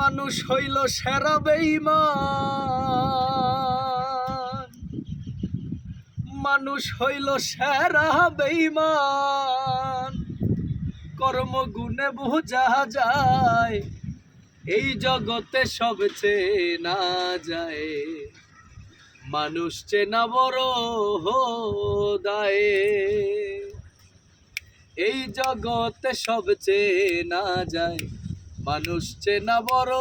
মানুষ হইল সেরা বেঈমান, মানুষ হইল সেরা বেঈমান। কর্মগুণে বোঝা যায় এই জগতে সব চেনা যায়, মানুষ চেনা বড় দায়ে। এই জগতে সব চেনা যায়, মানুষ চেনা বড়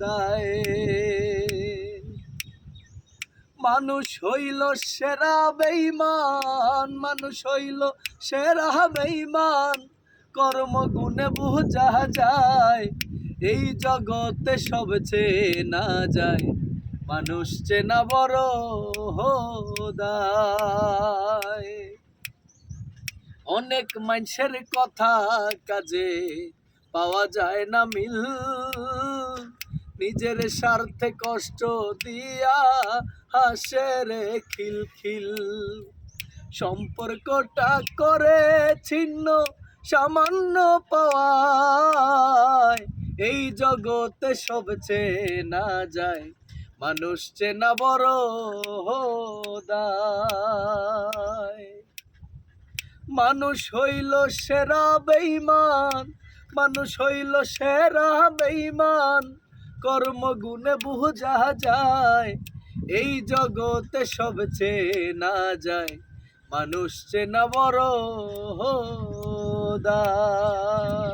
দায়ে। মানুষ হইল সেরা বেঈমান, মানুষ হইল সেরা বেঈমান। কর্মগুণে বোঝা যায় এই জগতে সব চেনা যায়, মানুষ চেনা বড় দায়। অনেক মানুষের কথা কাজে পাওয়া যায় না মিল, নিজের স্বার্থে কষ্ট দিয়া হাসে রে খিলখিল। সম্পর্কটা করে ছিন্ন সামান্য পাওয়ায় এই জগতে সব চেনা যায়, মানুষ চেনা বড় দায়। মানুষ হইল সেরা বেঈমান, মানুষ হইল সেরা বেঈমান। কর্মগুণে বোঝা যায় এই জগতে সব চেনা যায়, মানুষ চেনা বড় দায়।